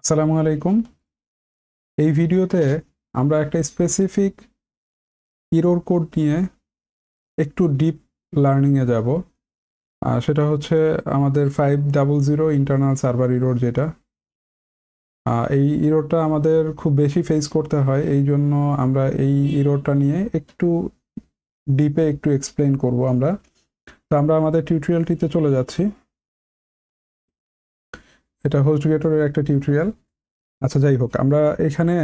আসসালামু আলাইকুম। এই ভিডিওতে আমরা একটা স্পেসিফিক ইরর কোড নিয়ে একটু ডিপ লার্নিংয়ে যাব। সেটা হচ্ছে আমাদের 500 ইন্টারনাল সার্ভার ইরর, যেটা এই ইররটা আমাদের খুব বেশি ফেস করতে হয়। এই জন্য আমরা এই ইররটা নিয়ে একটু ডিপে একটু এক্সপ্লেইন করব আমরা। তো আমরা আমাদের টিউটোরিয়ালটিতে চলে যাচ্ছি। এটা হোস্টগেটরের একটা টিউটোরিয়াল। আচ্ছা, যাই হোক, আমরা এখানে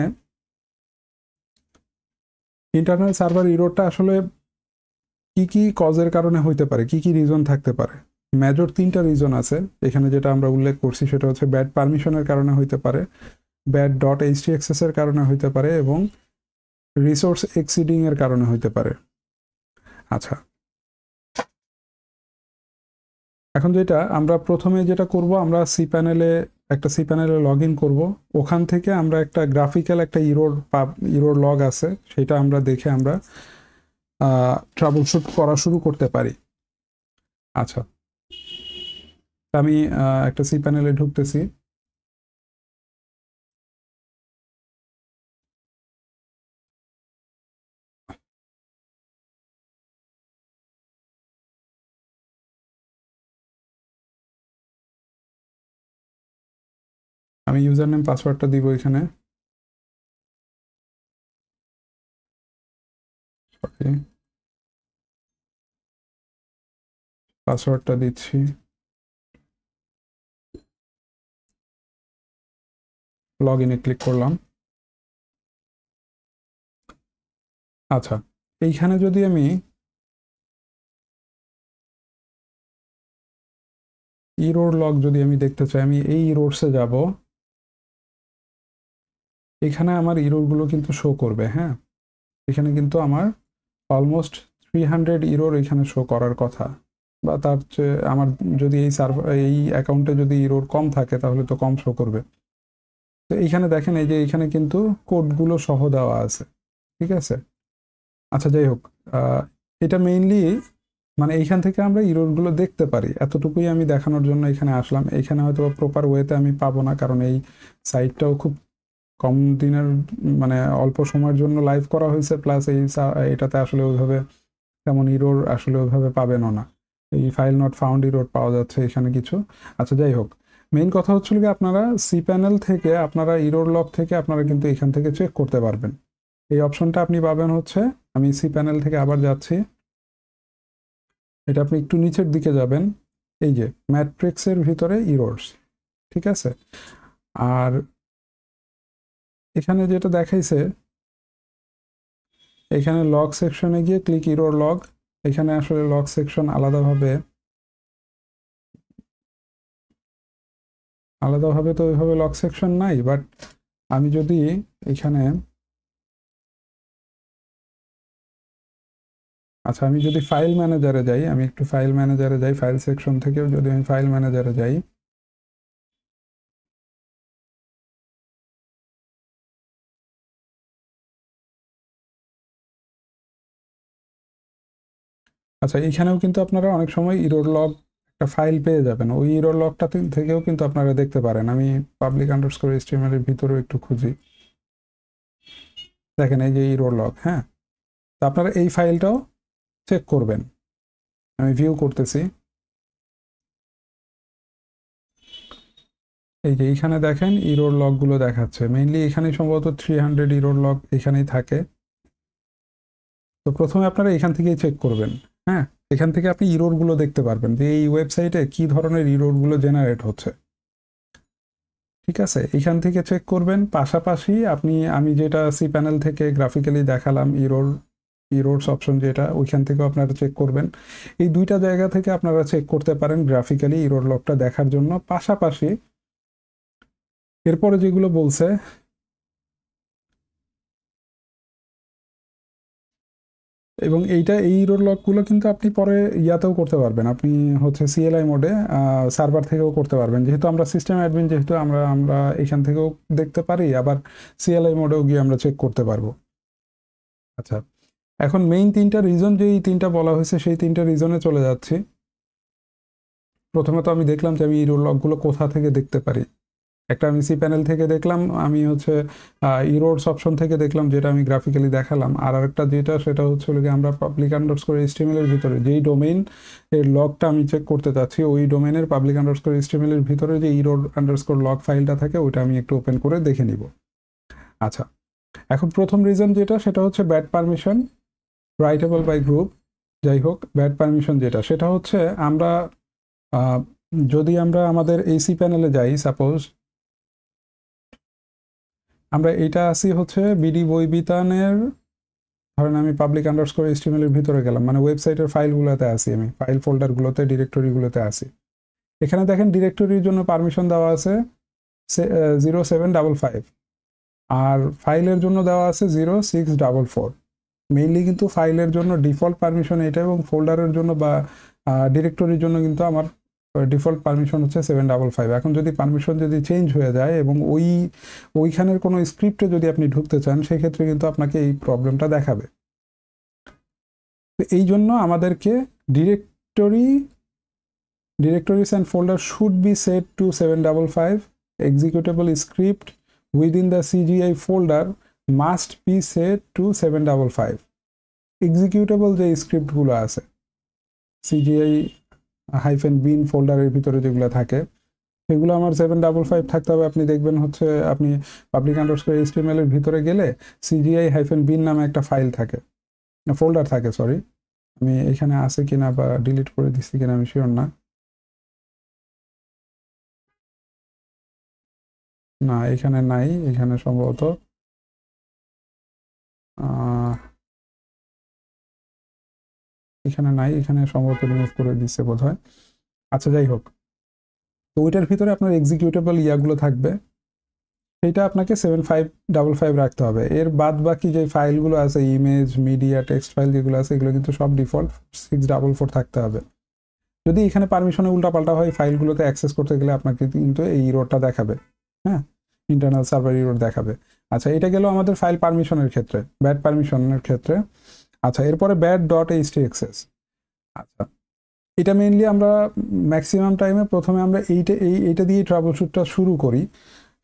ইন্টারনাল সার্ভার ইররটা আসলে কি কি কজের কারণে হইতে পারে, কি কি রিজন থাকতে পারে। মেজর 3টা রিজন আছে এখানে, যেটা আমরা উল্লেখ করছি সেটা হচ্ছে ব্যাড পারমিশনের কারণে হইতে পারে, ব্যাড ডট এইচটিএক্সএস এর কারণে হইতে পারে এবং রিসোর্স এক্সিডিং এর কারণে হইতে পারে। আচ্ছা, এখন যেটা আমরা প্রথমে যেটা করব, আমরা একটা সি প্যানেলে লগ ইন করবো। ওখান থেকে আমরা একটা গ্রাফিক্যাল একটা ইরোর লগ আছে, সেটা আমরা দেখে আমরা ট্রাবল শুট করা শুরু করতে পারি। আচ্ছা, আমি একটা সি প্যানেলে ঢুকতেছি। আমি ইউজার নেম পাসওয়ার্ডটা দিব এখানে। পাসওয়ার্ডটা দিচ্ছি। লগ ইনে ক্লিক করলাম। আচ্ছা, এইখানে যদি আমি ইরোর লগ যদি আমি দেখতে চাই, আমি এই ইরোরসে যাব। এখানে আমার ইরোরগুলো কিন্তু শো করবে। হ্যাঁ, এখানে কিন্তু আমার অলমোস্ট 300 ইরোর এখানে শো করার কথা, বা তার চেয়ে আমার যদি এই অ্যাকাউন্টে যদি ইরোর কম থাকে তাহলে তো কম শো করবে। তো এইখানে দেখেন, এই যে এখানে কিন্তু কোডগুলো সহ দেওয়া আছে। ঠিক আছে। আচ্ছা, যাই হোক, এটা মেইনলি মানে এইখান থেকে আমরা ইরোরগুলো দেখতে পারি, এতটুকুই আমি দেখানোর জন্য এখানে আসলাম। এখানে হয়তো প্রপার ওয়েতে আমি পাবো না, কারণ এই সাইটটাও খুব কম দিনের মানে অল্প সময়ের জন্য লাইভ করা হয়েছে, প্লাস এটাতে আসলে ওইভাবে তেমন ইরোর আসলে ওইভাবে পাবেনও না। এই ফাইল নট ফাউন্ড ইরোর পাওয়া যাচ্ছে এখানে কিছু। আচ্ছা, যাই হোক, মেইন কথা হচ্ছিল কি, আপনারা সি প্যানেল থেকে আপনারা ইরোর লগ থেকে আপনারা কিন্তু এখান থেকে চেক করতে পারবেন। এই অপশনটা আপনি পাবেন হচ্ছে, আমি সি প্যানেল থেকে আবার যাচ্ছি। এটা আপনি একটু নিচের দিকে যাবেন, এই যে ম্যাট্রিক্সের ভিতরে ইরোর্স। ঠিক আছে। আর এখানে যেটা দেখাইছে, এখানে লগ সেকশনে গিয়ে ক্লিক ইরোর লগ। এখানে আসলে লগ সেকশন আলাদাভাবে তো ওইভাবে লগ সেকশন নাই, বাট আমি যদি এখানে আচ্ছা, আমি যদি ফাইল ম্যানেজারে যাই, আমি একটু ফাইল ম্যানেজারে যাই, ফাইল সেকশন থেকেও যদি আমি ফাইল ম্যানেজারে যাই, আচ্ছা, এখানেও কিন্তু আপনারা অনেক সময় ইরোর লগ একটা ফাইল পেয়ে যাবেন। ওই ইরোর লগটা থেকেও কিন্তু আপনারা দেখতে পারেন। আমি পাবলিক আন্ডারস্কোর এইচটিএমএল এর ভিতরেও একটু খুঁজি, দেখেন এই যে ইরোর লগ। হ্যাঁ, তো আপনারা এই ফাইলটাও চেক করবেন। আমি ভিউ করতেছি, এই যে এইখানে দেখেন ইরোর লগগুলো দেখাচ্ছে। মেইনলি এখানে সম্ভবত 300 ইরোর লগ এখানেই থাকে। তো প্রথমে আপনারা এখান থেকেই চেক করবেন। হ্যাঁ, এখান থেকে আপনি ইরোরগুলো দেখতে পারবেন যে এই ওয়েবসাইটে কি ধরনের ইরোরগুলো জেনারেট হচ্ছে। ঠিক আছে, এখান থেকে চেক করবেন। পাশাপাশি আমি যেটা সি প্যানেল থেকে গ্রাফিক্যালি দেখালাম, ইরোরস অপশন যেটা, ওইখান থেকেও আপনারা চেক করবেন। এই দুইটা জায়গা থেকে আপনারা চেক করতে পারেন গ্রাফিক্যালি ইরোর লগটা দেখার জন্য। পাশাপাশি এরপরে যেগুলো বলছে, এবং এই ইরোর লগগুলো কিন্তু আপনি পরে ইয়াতেও করতে পারবেন। আপনি হচ্ছে সিএলআই মোডে সার্ভার থেকেও করতে পারবেন, যেহেতু আমরা সিস্টেম অ্যাডমিন, যেহেতু আমরা আমরা এখান থেকেও দেখতে পারি, আবার সিএলআই মোডেও গিয়ে আমরা চেক করতে পারবো। আচ্ছা, এখন মেইন 3টা রিজন, যেই 3টা বলা হয়েছে সেই 3টা রিজনে চলে যাচ্ছি। প্রথমে তো আমি দেখলাম যে আমি ইরোর লগগুলো কোথা থেকে দেখতে পারি। একটা আমি সি প্যানেল থেকে দেখলাম, আমি হচ্ছে ইরোডস অপশন থেকে দেখলাম, যেটা আমি গ্রাফিক্যালি দেখালাম। আর আরেকটা যেটা, সেটা হচ্ছে আমরা পাবলিক আন্ডারস্কোর এইচটিএমএল এর ভিতরে যেই ডোমেইন এর লগটা আমি চেক করতে চাচ্ছি, ওই ডোমেইনের পাবলিক আন্ডারস্কোর এইচটিএমএল এর ভিতরে যে ইরোড আন্ডারস্কোর লগ ফাইলটা থাকে, ওইটা আমি একটু ওপেন করে দেখে নিব। আচ্ছা, এখন প্রথম রিজন যেটা, সেটা হচ্ছে bad permission, writable by group. যাই হোক, ব্যাড পারমিশন যেটা, সেটা হচ্ছে আমরা যদি আমরা আমাদের এসি প্যানেলে যাই, সাপোজ আমরা এটা আসি হচ্ছে বিডি বই বিতানের, ধরেন আমি পাবলিক আন্ডারস্কোর এইচটিএমএল এর ভিতরে গেলাম, মানে ওয়েবসাইটের ফাইলগুলোতে আসি, আমি ফাইল ফোল্ডারগুলোতে, ডিরেক্টরিগুলোতে আসি। এখানে দেখেন ডিরেক্টরির জন্য পারমিশন দেওয়া আছে 0755, আর ফাইলের জন্য দেওয়া আছে 0644। মেইনলি কিন্তু ফাইলের জন্য ডিফল্ট পারমিশন এটা, এবং ফোল্ডারের জন্য বা ডিরেক্টরির জন্য কিন্তু আমার ডিফল্ট পারমিশন হচ্ছে 755। এখন যদি পারমিশন যদি চেঞ্জ হয়ে যায় এবং ওইখানের কোনো স্ক্রিপ্টে যদি আপনি ঢুকতে চান, সেক্ষেত্রে কিন্তু আপনাকে এই প্রবলেমটা দেখাবে। তো এই জন্য আমাদেরকে directories and folder should be set to 755, executable script within the CGI folder must be set to 755। Executable যে স্ক্রিপ্টগুলো আছে সিজিআই -bin ফোল্ডারের ভিতরে যেগুলো থাকে, সেগুলো আমার 755 থাকতে হবে। আপনি দেখবেন হচ্ছে আপনি পাবলিক আন্ডারস্কোর এইচটিএমএল এর ভিতরে গেলে CGI-bin নামে একটা ফাইল থাকে, ফোল্ডার থাকে, সরি, আমি এখানে আছে কিনা বা ডিলিট করে দিচ্ছি কিনা আমি শিওর না। না, এখানে নাই, এখানে সম্ভবত এখানে নাই, এখানে সম্ভবত রিমুভ করে দিচ্ছে বোধহয়। আচ্ছা, যাই হোক, তো ওইটার ভিতরে আপনার এক্সিকিউটেবল ইয়াগুলো থাকবে, সেটা আপনাকে 7555 রাখতে হবে। এর বাদ বাকি যে ফাইলগুলো আছে, ইমেজ, মিডিয়া, টেক্সট ফাইল যেগুলো আছে, এগুলো কিন্তু সব ডিফল্ট 644 থাকতে হবে। যদি এখানে পারমিশনে উল্টাপাল্টা হয়, ফাইলগুলোতে অ্যাক্সেস করতে গেলে আপনাকে কিন্তু এই ইরোরটা দেখাবে, হ্যাঁ, ইন্টারনাল সার্ভার ইরোর দেখাবে। আচ্ছা, এটা গেল আমাদের ফাইল পারমিশনের ক্ষেত্রে, ব্যাড পারমিশনের ক্ষেত্রে। আচ্ছা, এরপরে bad.htxs। আচ্ছা, এটা মেইনলি আমরা ম্যাক্সিমাম টাইমে প্রথমে আমরা এইটা দিয়ে ট্রাবল শুটটা শুরু করি,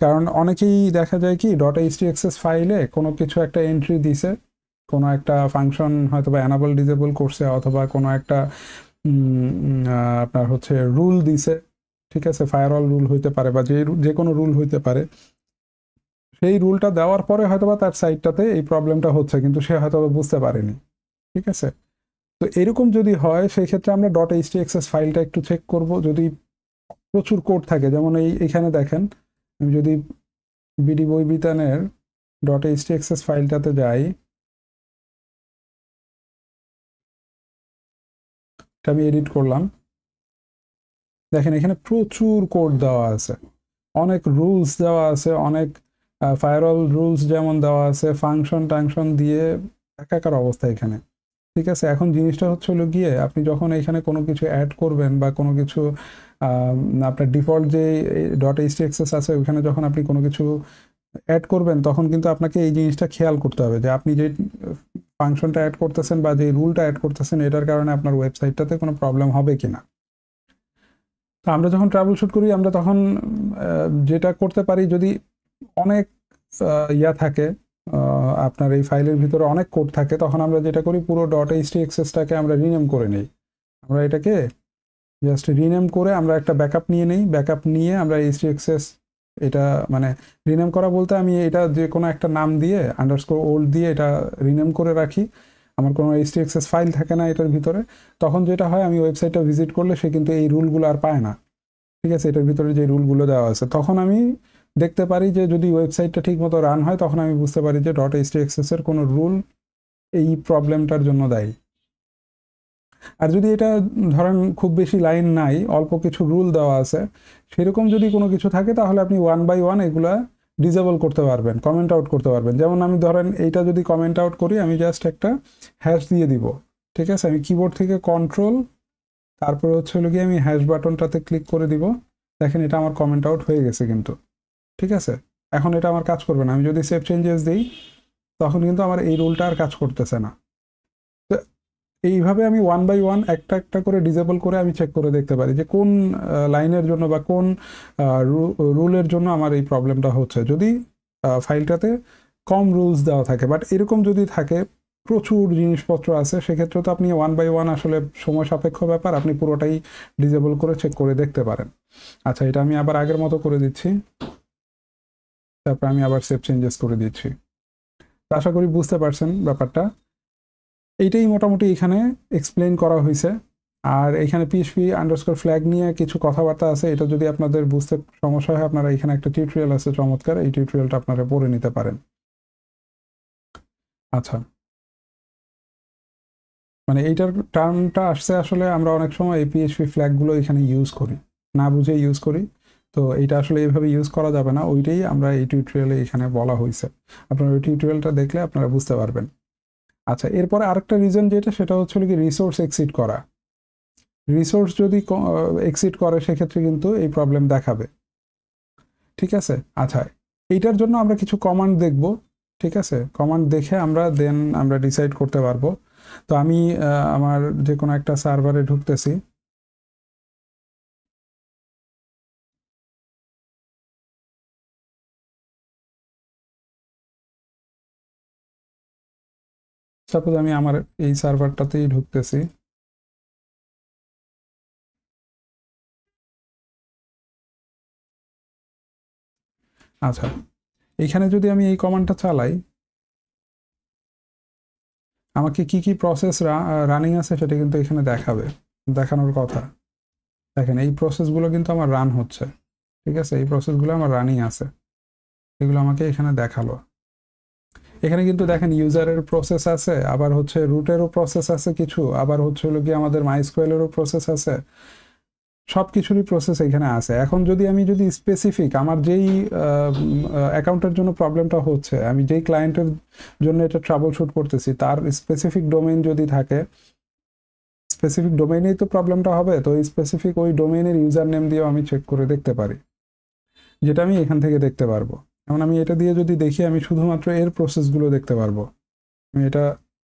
কারণ অনেকেই দেখা যায় কি .htxs ফাইলে কোনো কিছু একটা এন্ট্রি দিছে, কোনো একটা ফাংশন হয়তো বা অ্যানাবল ডিসেবল করছে, অথবা কোনো একটা আপনার হচ্ছে রুল দিছে, ঠিক আছে, ফায়ারওয়াল রুল হইতে পারে বা যে কোনো রুল হইতে পারে। সেই রুলটা দেওয়ার পরে হয়তোবা তার সাইটটাতে এই প্রবলেমটা হচ্ছে, কিন্তু সে হয়তো বুঝতে পারেনি, ঠিক আছে। তো এরকম যদি হয়, সেই ক্ষেত্রে আমরা .htxs ফাইলটা একটু চেক করব। যদি প্রচুর কোড থাকে, যেমন এইখানে দেখেন, আমি যদি বিডি বই বিতানের .htxs ফাইলটাতে যাই, এটা আমি এডিট করলাম, দেখেন এখানে প্রচুর কোড দেওয়া আছে, অনেক রুলস দেওয়া আছে, অনেক ফায়ারওয়াল রুলস যেমন দেওয়া আছে, ফাংশন টাংশন দিয়ে একাকার অবস্থা এখানে, ঠিক আছে। এখন জিনিসটা হচ্ছে হলো গিয়ে, আপনি যখন এখানে কোনো কিছু অ্যাড করবেন বা কোনো কিছু আপনার ডিফল্ট যে .htxs আছে, ওইখানে যখন আপনি কোনো কিছু অ্যাড করবেন, তখন কিন্তু আপনাকে এই জিনিসটা খেয়াল করতে হবে যে আপনি যে ফাংশনটা অ্যাড করতেছেন বা যে রুলটা অ্যাড করতেছেন, এটার কারণে আপনার ওয়েবসাইটটাতে কোনো প্রবলেম হবে কিনা। তো আমরা যখন ট্রাবল শুট করি, আমরা তখন যেটা করতে পারি, যদি অনেক ইয়া থাকে, আপনার এই ফাইলের ভিতরে অনেক কোড থাকে, তখন আমরা যেটা করি, পুরো .htxsটাকে আমরা রিনেম করে নিই। আমরা এটাকে জাস্ট রিনেম করে আমরা একটা ব্যাকআপ নিয়ে নিই, ব্যাকআপ নিয়ে আমরা htxs, এটা মানে রিনেম করা বলতে আমি এটা যে কোনো একটা নাম দিয়ে আন্ডারস্কোর ওল্ড দিয়ে এটা রিনেম করে রাখি, আমার কোনো htxs ফাইল থাকে না এটার ভিতরে। তখন যেটা হয়, আমি ওয়েবসাইটটা ভিজিট করলে সে কিন্তু এই রুলগুলো আর পায় না, ঠিক আছে, এটার ভিতরে যে রুলগুলো দেওয়া আছে। তখন আমি দেখতে পারি যে যদি ওয়েবসাইটটা ঠিক মতো রান হয়, তখন আমি বুঝতে পারি যে .htxs এর কোনো রুল এই প্রবলেমটার জন্য দায়ী। আর যদি এটা ধরেন খুব বেশি লাইন নাই, অল্প কিছু রুল দেওয়া আছে, সেরকম যদি কোনো কিছু থাকে, তাহলে আপনি 1 by 1 এগুলা ডিসেবল করতে পারবেন, কমেন্ট আউট করতে পারবেন। যেমন আমি ধরেন এইটা যদি কমেন্ট আউট করি, আমি জাস্ট একটা হ্যাশ দিয়ে দিব, ঠিক আছে, আমি কিবোর্ড থেকে কন্ট্রোল, তারপরে হচ্ছে হলো গিয়ে আমি হ্যাশ বাটনটাতে ক্লিক করে দিব, দেখেন এটা আমার কমেন্ট আউট হয়ে গেছে কিন্তু, ঠিক আছে। এখন এটা আমার কাজ করবে না। আমি যদি সেভ চেঞ্জেস দিই, তখন কিন্তু আমার এই রুলটা আর কাজ করতেছে না। এইভাবে আমি ওয়ান বাই ওয়ান একটা একটা করে ডিসেবল করে আমি চেক করে দেখতে পারি যে কোন লাইনের জন্য বা কোন রুলের জন্য আমার এই প্রবলেমটা হচ্ছে। যদি ফাইলটাতে কম রুলস দেওয়া থাকে, বাট এরকম যদি থাকে প্রচুর জিনিসপত্র আছে, সেক্ষেত্রে তো আপনি ওয়ান বাই ওয়ান আসলে সময় সাপেক্ষ ব্যাপার, আপনি পুরোটাই ডিসেবল করে চেক করে দেখতে পারেন। আচ্ছা, এটা আমি আবার আগের মতো করে দিচ্ছি, তারপর আমি আবার সেভ চেঞ্জেস করে দিচ্ছি। আশা করি বুঝতে পারছেন ব্যাপারটা। এইটাই মোটামুটি এখানে এক্সপ্লেন করা হয়েছে। আর এখানে পিএইচপি আন্ডারস্কোর ফ্ল্যাগ নিয়ে কিছু কথাবার্তা আছে, এটা যদি আপনাদের বুঝতে সমস্যা হয় আপনারা এখানে একটা টিউটোরিয়াল আছে চমৎকার, এই টিউটোরিয়ালটা আপনারা পড়ে নিতে পারেন। আচ্ছা, মানে এইটার টার্মটা আসছে আসলে আমরা অনেক সময় এই পিএইচপি ফ্ল্যাগগুলো এখানে ইউজ করি, না বুঝে ইউজ করি। তো এইটা আসলে এইভাবে ইউজ করা যাবে না, ওইটাই আমরা এই টিউটোরিয়ালে এখানে বলা হয়েছে। আপনারা ওই টিউটোরিয়ালটা দেখলে আপনারা বুঝতে পারবেন। আচ্ছা, এরপরে আরেকটা রিজন যেটা, সেটা হচ্ছে কি রিসোর্স এক্সিড করা। রিসোর্স যদি এক্সিড করে সেক্ষেত্রে কিন্তু এই প্রবলেম দেখাবে। ঠিক আছে, আচ্ছা, এইটার জন্য আমরা কিছু কমান্ড দেখব। ঠিক আছে, কমান্ড দেখে আমরা দেন আমরা ডিসাইড করতে পারবো। তো আমি আমার যে কোনো একটা সার্ভারে ঢুকতেছি। সাপোজ আমি আমার এই সার্ভারটাতেই ঢুকতেছি। আচ্ছা, এইখানে যদি আমি এই কমান্ডটা চালাই, আমাকে কি কি প্রসেস রানিং আছে সেটা কিন্তু এখানে দেখাবে, দেখানোর কথা। দেখেন এই প্রসেসগুলো কিন্তু আমার রান হচ্ছে। ঠিক আছে, এই প্রসেসগুলো আমার রানিং আছে, এগুলো আমাকে এখানে দেখালো। এখানে কিন্তু দেখেন ইউজারের প্রসেস আছে, আবার হচ্ছে রুটেরও প্রসেস আছে কিছু, আবার হচ্ছে হলো কি আমাদের মাইস্কুয়েলেরও প্রসেস আছে, সব কিছুরই প্রসেস এখানে আছে। এখন যদি স্পেসিফিক আমার যেই অ্যাকাউন্টের জন্য প্রবলেমটা হচ্ছে, আমি যেই ক্লায়েন্টের জন্য এটা ট্রাবল শুট করতেছি, তার স্পেসিফিক ডোমেইন যদি থাকে, স্পেসিফিক ডোমেইনেই তো প্রবলেমটা হবে, তো এই স্পেসিফিক ওই ডোমেইনের ইউজার নেম দিয়েও আমি চেক করে দেখতে পারি, যেটা আমি এখান থেকে দেখতে পারবো। এখন আমি এটা দিয়ে যদি দেখি, আমি শুধুমাত্র এর প্রসেসগুলো দেখতে পারবো। আমি এটা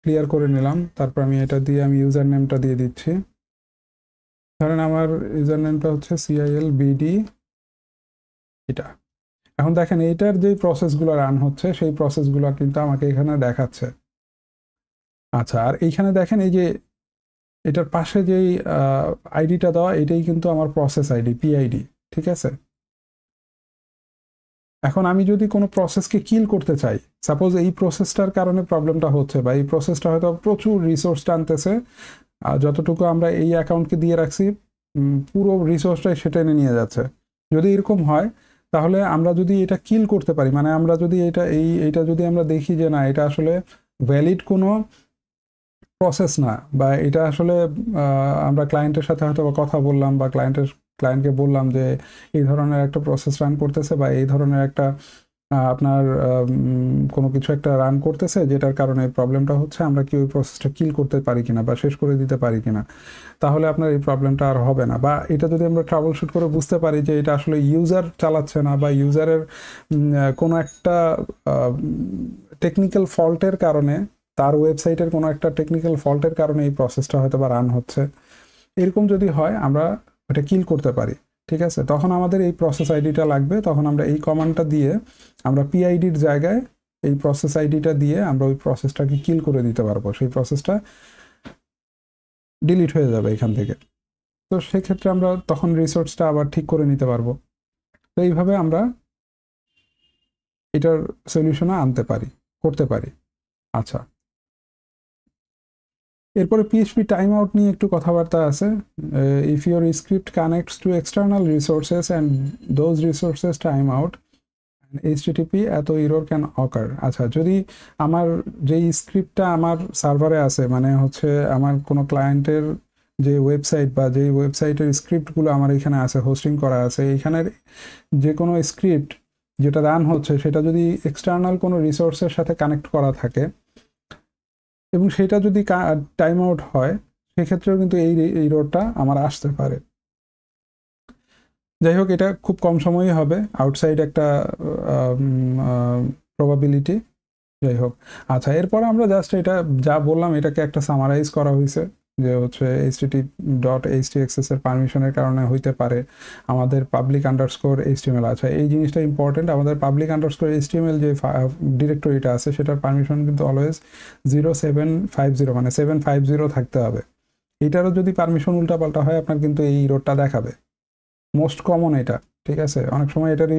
ক্লিয়ার করে নিলাম, তারপর আমি এটা দিয়ে আমি ইউজার নেমটা দিয়ে দিচ্ছি। ধরেন আমার ইউজার নেমটা হচ্ছে CILBD এটা। এখন দেখেন এইটার যে প্রসেসগুলো রান হচ্ছে সেই প্রসেসগুলো কিন্তু আমাকে এখানে দেখাচ্ছে। আচ্ছা, আর এইখানে দেখেন এই যে এটার পাশে যেই আইডিটা দেওয়া, এটাই কিন্তু আমার প্রসেস আইডি, PID। ঠিক আছে, এখন আমি যদি কোনো প্রসেসকে কিল করতে চাই, সাপোজ এই প্রসেসটার কারণে প্রবলেমটা হচ্ছে, বা এই প্রসেসটা হয়তো প্রচুর রিসোর্স টানতেছে, যতটুকু আমরা এই অ্যাকাউন্টকে দিয়ে রাখছি পুরো রিসোর্সটাই সেটা এনে নিয়ে যাচ্ছে। যদি এরকম হয়, তাহলে আমরা যদি এটা কিল করতে পারি, মানে আমরা যদি এইটা যদি আমরা দেখি যে না, এটা আসলে ভ্যালিড কোনো প্রসেস না, বা এটা আসলে আমরা ক্লায়েন্টের সাথে হয়তো কথা বললাম, বা ক্লায়েন্টকে বললাম যে এই ধরনের একটা প্রসেস রান করতেছে, বা এই ধরনের একটা আপনার কোনো কিছু একটা রান করতেছে, যেটার কারণে প্রবলেমটা হচ্ছে, আমরা কি ওই প্রসেসটা কিল করতে পারি কিনা বা শেষ করে দিতে পারি কিনা, তাহলে আপনার এই প্রবলেমটা আর হবে না। বা এটা যদি আমরা ট্রাবল শুট করে বুঝতে পারি যে এটা আসলে ইউজার চালাচ্ছে না, বা ইউজারের কোনো একটা টেকনিক্যাল ফল্টের কারণে, তার ওয়েবসাইটের কোনো একটা টেকনিক্যাল ফল্টের কারণে এই প্রসেসটা হয়তো বা রান হচ্ছে, এরকম যদি হয় আমরা এটা কিল করতে পারি। ঠিক আছে, তখন আমাদের এই প্রসেস আইডিটা লাগবে, তখন আমরা এই কমান্ডটা দিয়ে আমরা PIDর জায়গায় এই প্রসেস আইডিটা দিয়ে আমরা ওই প্রসেসটাকে কিল করে দিতে পারবো, সেই প্রসেসটা ডিলিট হয়ে যাবে এখান থেকে। তো সেক্ষেত্রে আমরা তখন রিসোর্সটা আবার ঠিক করে নিতে পারবো। তো এইভাবে আমরা এটার সলিউশনে করতে পারি। আচ্ছা, এরপরে PHP টাইম আউট নিয়ে একটু কথাবার্তা আছে। If your script connects two external resources and those resources time out, HTTP এত ইরর ক্যান অকার। আচ্ছা, যদি আমার যেই স্ক্রিপ্টটা আমার সার্ভারে আছে, মানে হচ্ছে আমার কোনো ক্লায়েন্টের যে ওয়েবসাইট বা যেই ওয়েবসাইটের স্ক্রিপ্টগুলো আমার এখানে আছে, হোস্টিং করা আছে, এইখানের যে কোনো স্ক্রিপ্ট যেটা রান হচ্ছে, সেটা যদি এক্সটার্নাল কোনো রিসোর্সের সাথে কানেক্ট করা থাকে এবং সেটা যদি টাইম আউট হয়, সেক্ষেত্রেও কিন্তু এই ইররটা আমার আসতে পারে। যাই হোক, এটা খুব কম সময়ই হবে, আউটসাইড একটা প্রবাবিলিটি। যাই হোক, আচ্ছা এরপরে আমরা জাস্ট এটা যা বললাম এটাকে একটা সামারাইজ করা হয়েছে যে হচ্ছে http.htaccess এর পারমিশনের কারণে হইতে পারে আমাদের পাবলিক আন্ডারস্কোর এইচটিএমএল আছে। এই জিনিসটা ইম্পর্টেন্ট, আমাদের পাবলিক আন্ডারস্কোর এইচটিএমএল যে ডিরেক্টরিটা আছে সেটার পারমিশন কিন্তু অলওয়েজ 0750 মানে 750 থাকতে হবে। এটারও যদি পারমিশন উল্টাপাল্টা হয় আপনার কিন্তু এই ইরোরটা দেখাবে, মোস্ট কমন এটা, ঠিক আছে। অনেক সময় এটার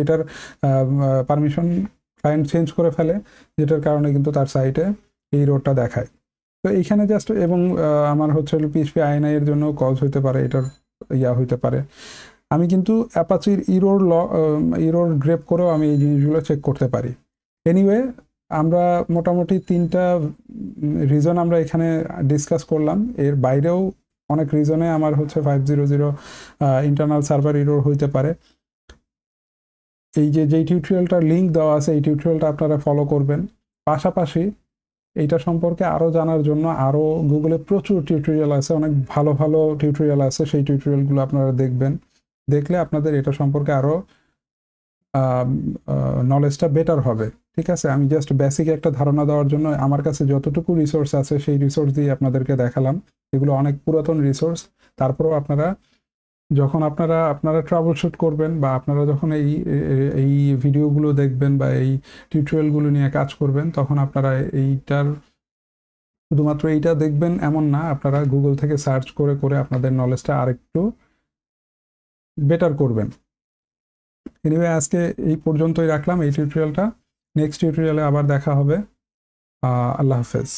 এটার পারমিশন ক্লায়েন্ট চেঞ্জ করে ফেলে, যেটার কারণে কিন্তু তার সাইটে এই ইরোরটা দেখায়। তো এইখানে জাস্ট এবং আমার হচ্ছে পিএইচপি আইএনআই এর জন্য কজ হইতে পারে, এটার হইতে পারে। আমি কিন্তু অ্যাপাচির ইরোর গ্রেপ করেও আমি এই জিনিসগুলো চেক করতে পারি। এনিওয়ে, আমরা মোটামুটি 3টা রিজন আমরা এখানে ডিসকাস করলাম। এর বাইরেও অনেক রিজনে আমার হচ্ছে 500 ইন্টারনাল সার্ভার ইরোর হইতে পারে। এই যেই টিউটোরিয়ালটার লিঙ্ক দেওয়া আছে এই টিউটোরিয়ালটা আপনারা ফলো করবেন। পাশাপাশি এইটা সম্পর্কে আরও জানার জন্য আরও গুগলে প্রচুর টিউটোরিয়াল আছে, অনেক ভালো ভালো টিউটোরিয়াল আছে, সেই টিউটোরিয়ালগুলো আপনারা দেখবেন। দেখলে আপনাদের এটা সম্পর্কে আরও নলেজটা বেটার হবে, ঠিক আছে। আমি জাস্ট বেসিক একটা ধারণা দেওয়ার জন্য আমার কাছে যতটুকু রিসোর্স আছে সেই রিসোর্স দিয়ে আপনাদেরকে দেখালাম। এগুলো অনেক পুরাতন রিসোর্স, তারপরেও যখন আপনারা ট্রাবল শুট করবেন বা আপনারা যখন এই ভিডিওগুলো দেখবেন বা এই টিউটোরিয়ালগুলো নিয়ে কাজ করবেন, তখন আপনারা শুধুমাত্র এইটা দেখবেন এমন না, আপনারা গুগল থেকে সার্চ করে করে আপনাদের নলেজটা আরেকটু বেটার করবেন। এনিওয়ে, আজকে এই পর্যন্তই রাখলাম এই টিউটোরিয়ালটা। নেক্সট টিউটোরিয়ালে আবার দেখা হবে। আল্লাহ হাফেজ।